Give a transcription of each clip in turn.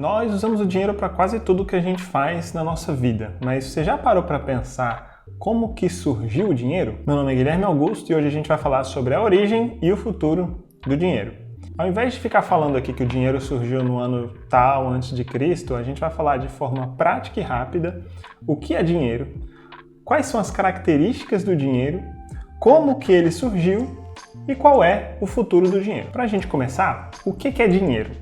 Nós usamos o dinheiro para quase tudo que a gente faz na nossa vida, mas você já parou para pensar como que surgiu o dinheiro? Meu nome é Guilherme Augusto e hoje a gente vai falar sobre a origem e o futuro do dinheiro. Ao invés de ficar falando aqui que o dinheiro surgiu no ano tal, antes de Cristo, a gente vai falar de forma prática e rápida o que é dinheiro, quais são as características do dinheiro, como que ele surgiu e qual é o futuro do dinheiro. Para a gente começar, o que é dinheiro?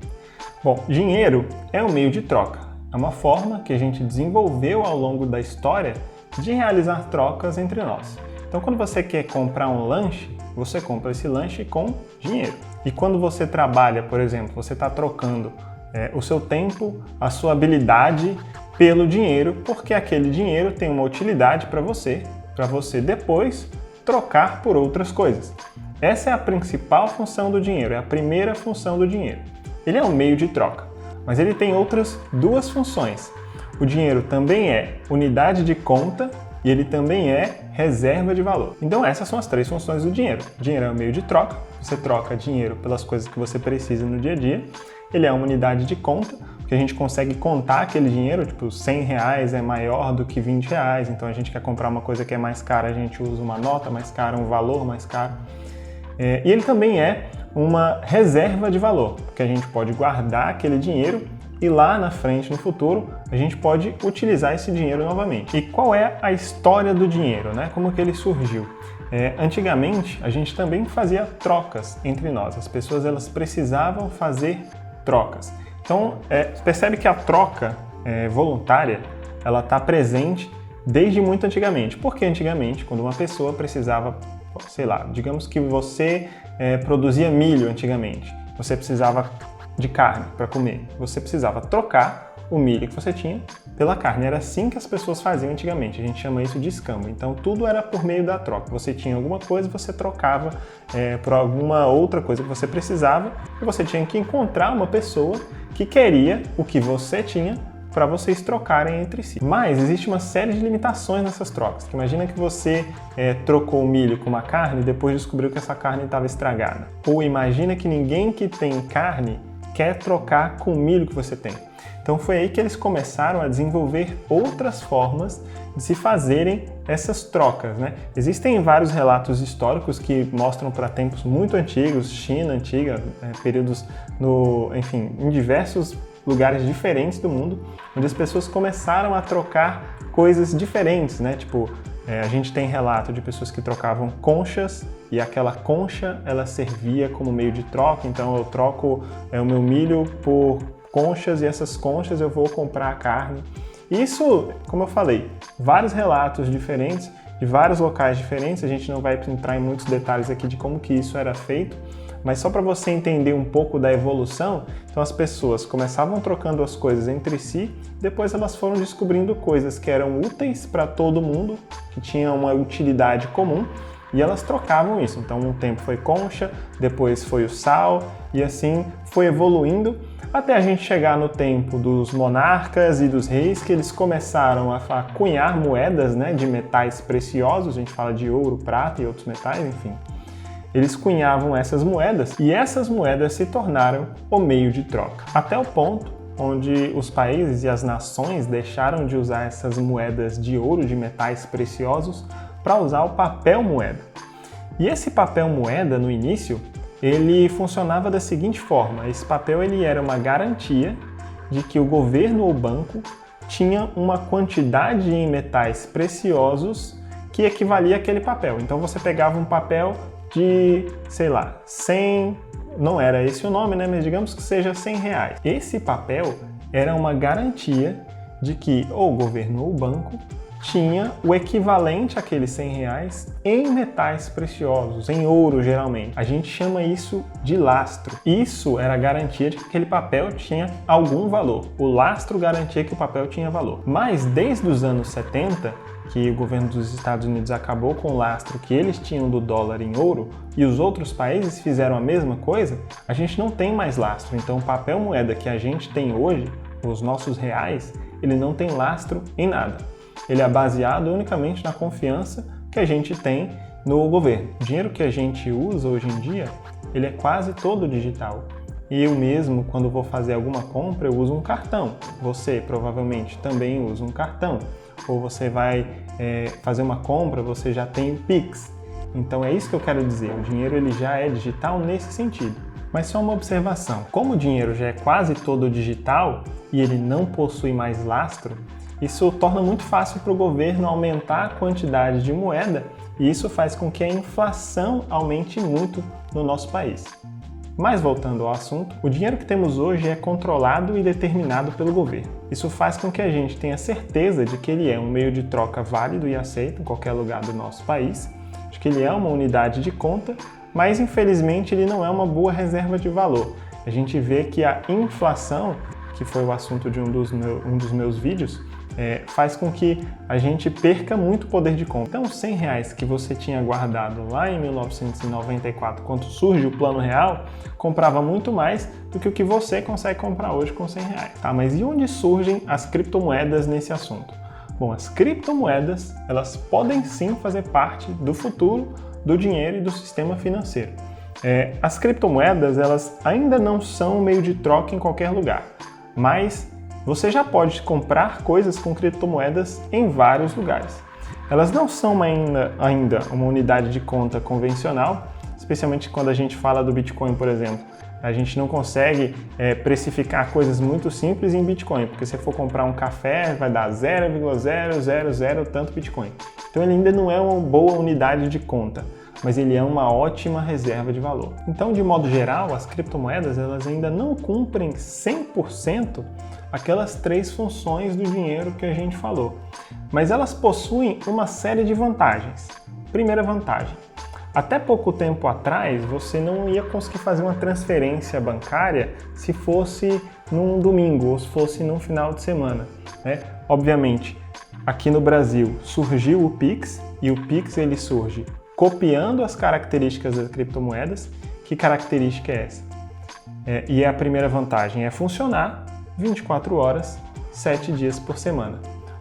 Bom, dinheiro é um meio de troca. É uma forma que a gente desenvolveu ao longo da história de realizar trocas entre nós. Então, quando você quer comprar um lanche, você compra esse lanche com dinheiro. E quando você trabalha, por exemplo, você está trocando o seu tempo, a sua habilidade pelo dinheiro, porque aquele dinheiro tem uma utilidade para você depois trocar por outras coisas. Essa é a principal função do dinheiro, é a primeira função do dinheiro. Ele é um meio de troca, mas ele tem outras duas funções. O dinheiro também é unidade de conta e ele também é reserva de valor. Então essas são as três funções do dinheiro. O dinheiro é um meio de troca, você troca dinheiro pelas coisas que você precisa no dia a dia. Ele é uma unidade de conta, porque a gente consegue contar aquele dinheiro, tipo R$100 é maior do que R$20, então a gente quer comprar uma coisa que é mais cara, a gente usa uma nota mais cara, um valor mais caro. E ele também é uma reserva de valor, porque a gente pode guardar aquele dinheiro e lá na frente, no futuro, a gente pode utilizar esse dinheiro novamente. E qual é a história do dinheiro, né? Como que ele surgiu? Antigamente, a gente também fazia trocas entre nós. As pessoas elas precisavam fazer trocas. Então, percebe que a troca voluntária ela está presente desde muito antigamente. Porque antigamente, quando uma pessoa precisava, sei lá, digamos que você produzia milho antigamente, você precisava de carne para comer, você precisava trocar o milho que você tinha pela carne. Era assim que as pessoas faziam antigamente, a gente chama isso de escambo. Então tudo era por meio da troca. Você tinha alguma coisa, você trocava por alguma outra coisa que você precisava e você tinha que encontrar uma pessoa que queria o que você tinha para vocês trocarem entre si. Mas existe uma série de limitações nessas trocas. Imagina que você trocou o milho com uma carne e depois descobriu que essa carne estava estragada. Ou imagina que ninguém que tem carne quer trocar com o milho que você tem. Então foi aí que eles começaram a desenvolver outras formas de se fazerem essas trocas, né? Existem vários relatos históricos que mostram para tempos muito antigos, China antiga, períodos em diversos lugares diferentes do mundo, onde as pessoas começaram a trocar coisas diferentes, né? Tipo, a gente tem relato de pessoas que trocavam conchas e aquela concha ela servia como meio de troca, então eu troco o meu milho por conchas e essas conchas eu vou comprar a carne. Isso, como eu falei, vários relatos diferentes, de vários locais diferentes, a gente não vai entrar em muitos detalhes aqui de como que isso era feito, mas só para você entender um pouco da evolução, então as pessoas começavam trocando as coisas entre si, depois elas foram descobrindo coisas que eram úteis para todo mundo, que tinham uma utilidade comum, e elas trocavam isso. Então um tempo foi concha, depois foi o sal, e assim foi evoluindo, até a gente chegar no tempo dos monarcas e dos reis, que eles começaram a cunhar moedas, né, de metais preciosos, a gente fala de ouro, prata e outros metais, enfim. Eles cunhavam essas moedas e essas moedas se tornaram o meio de troca. Até o ponto onde os países e as nações deixaram de usar essas moedas de ouro, de metais preciosos, para usar o papel moeda. E esse papel moeda, no início, ele funcionava da seguinte forma: esse papel ele era uma garantia de que o governo ou banco tinha uma quantidade em metais preciosos que equivalia àquele papel. Então você pegava um papel de, sei lá, 100, não era esse o nome, né? Mas digamos que seja R$100. Esse papel era uma garantia de que ou o governo ou o banco tinha o equivalente àqueles R$100 em metais preciosos, em ouro geralmente. A gente chama isso de lastro. Isso era a garantia de que aquele papel tinha algum valor. O lastro garantia que o papel tinha valor. Mas desde os anos 70, que o governo dos Estados Unidos acabou com o lastro que eles tinham do dólar em ouro e os outros países fizeram a mesma coisa, a gente não tem mais lastro. Então o papel moeda que a gente tem hoje, os nossos reais, ele não tem lastro em nada. Ele é baseado unicamente na confiança que a gente tem no governo. O dinheiro que a gente usa hoje em dia, ele é quase todo digital. Eu mesmo, quando vou fazer alguma compra, eu uso um cartão. Você provavelmente também usa um cartão. Ou você vai fazer uma compra, você já tem o Pix. Então é isso que eu quero dizer, o dinheiro ele já é digital nesse sentido. Mas só uma observação, como o dinheiro já é quase todo digital e ele não possui mais lastro, isso torna muito fácil para o governo aumentar a quantidade de moeda e isso faz com que a inflação aumente muito no nosso país. Mas voltando ao assunto, o dinheiro que temos hoje é controlado e determinado pelo governo. Isso faz com que a gente tenha certeza de que ele é um meio de troca válido e aceito em qualquer lugar do nosso país, de que ele é uma unidade de conta, mas infelizmente ele não é uma boa reserva de valor. A gente vê que a inflação, que foi o assunto de um dos meus vídeos, faz com que a gente perca muito poder de compra. Então, R$100 que você tinha guardado lá em 1994, quando surge o Plano Real, comprava muito mais do que o que você consegue comprar hoje com R$100. Tá? Mas e onde surgem as criptomoedas nesse assunto? Bom, as criptomoedas, elas podem sim fazer parte do futuro do dinheiro e do sistema financeiro. As criptomoedas, elas ainda não são um meio de troca em qualquer lugar, mas você já pode comprar coisas com criptomoedas em vários lugares. Elas não são ainda uma unidade de conta convencional, especialmente quando a gente fala do Bitcoin, por exemplo. A gente não consegue precificar coisas muito simples em Bitcoin, porque se for comprar um café vai dar 0,000 tanto Bitcoin. Então ele ainda não é uma boa unidade de conta, mas ele é uma ótima reserva de valor. Então, de modo geral, as criptomoedas elas ainda não cumprem 100% aquelas 3 funções do dinheiro que a gente falou, mas elas possuem uma série de vantagens. Primeira vantagem: até pouco tempo atrás você não ia conseguir fazer uma transferência bancária se fosse num domingo ou se fosse num final de semana, né? Obviamente, aqui no Brasil surgiu o Pix e o Pix ele surge copiando as características das criptomoedas. Que característica é essa? E a primeira vantagem é funcionar 24 horas, 7 dias por semana.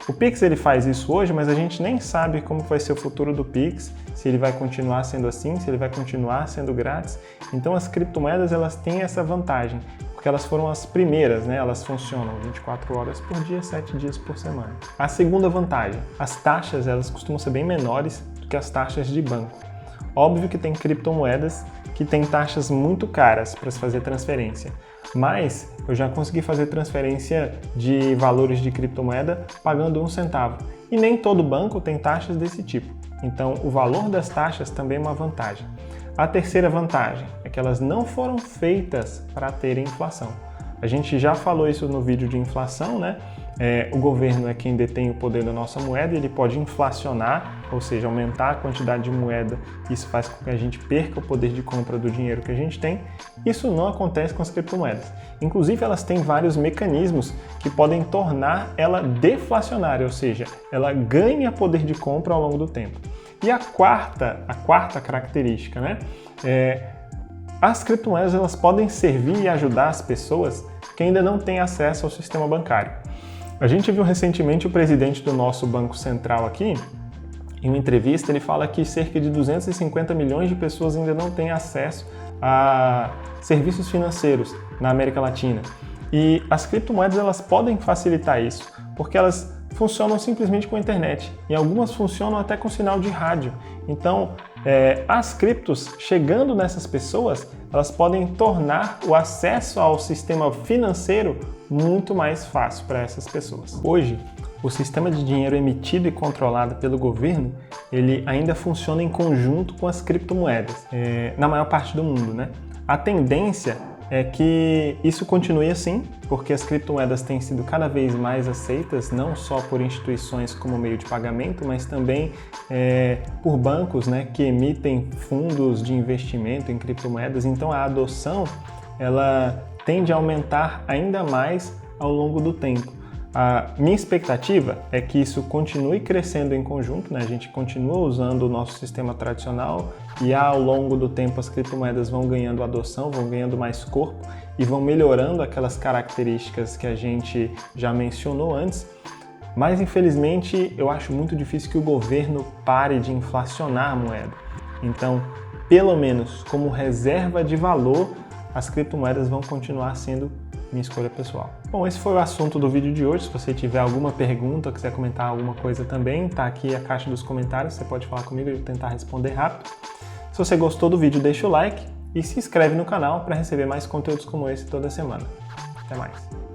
O Pix ele faz isso hoje, mas a gente nem sabe como vai ser o futuro do Pix, se ele vai continuar sendo assim, se ele vai continuar sendo grátis. Então as criptomoedas elas têm essa vantagem, porque elas foram as primeiras, né? Elas funcionam 24 horas por dia, 7 dias por semana. A segunda vantagem: as taxas elas costumam ser bem menores do que as taxas de banco. Óbvio que tem criptomoedas que têm taxas muito caras para se fazer transferência, mas eu já consegui fazer transferência de valores de criptomoeda pagando 1 centavo. E nem todo banco tem taxas desse tipo. Então, o valor das taxas também é uma vantagem. A terceira vantagem é que elas não foram feitas para terem inflação. A gente já falou isso no vídeo de inflação, né? O governo é quem detém o poder da nossa moeda, ele pode inflacionar, ou seja, aumentar a quantidade de moeda, isso faz com que a gente perca o poder de compra do dinheiro que a gente tem. Isso não acontece com as criptomoedas. Inclusive, elas têm vários mecanismos que podem tornar ela deflacionária, ou seja, ela ganha poder de compra ao longo do tempo. E a quarta característica, né? As criptomoedas elas podem servir e ajudar as pessoas que ainda não têm acesso ao sistema bancário. A gente viu recentemente o presidente do nosso Banco Central aqui, em uma entrevista, ele fala que cerca de 250 milhões de pessoas ainda não têm acesso a serviços financeiros na América Latina. E as criptomoedas elas podem facilitar isso, porque elas funcionam simplesmente com a internet. E algumas funcionam até com sinal de rádio. Então, as criptos, chegando nessas pessoas, elas podem tornar o acesso ao sistema financeiro muito mais fácil para essas pessoas. Hoje, o sistema de dinheiro emitido e controlado pelo governo, ele ainda funciona em conjunto com as criptomoedas, na maior parte do mundo, né? A tendência é que isso continue assim, porque as criptomoedas têm sido cada vez mais aceitas, não só por instituições como meio de pagamento, mas também por bancos, né, que emitem fundos de investimento em criptomoedas. Então a adoção ela tende a aumentar ainda mais ao longo do tempo. A minha expectativa é que isso continue crescendo em conjunto, né? A gente continua usando o nosso sistema tradicional e ao longo do tempo as criptomoedas vão ganhando adoção, vão ganhando mais corpo e vão melhorando aquelas características que a gente já mencionou antes. Mas infelizmente eu acho muito difícil que o governo pare de inflacionar a moeda. Então, pelo menos como reserva de valor, as criptomoedas vão continuar sendo minha escolha pessoal. Bom, esse foi o assunto do vídeo de hoje. Se você tiver alguma pergunta, quiser comentar alguma coisa também, tá aqui a caixa dos comentários, você pode falar comigo e eu vou tentar responder rápido. Se você gostou do vídeo, deixa o like e se inscreve no canal para receber mais conteúdos como esse toda semana. Até mais!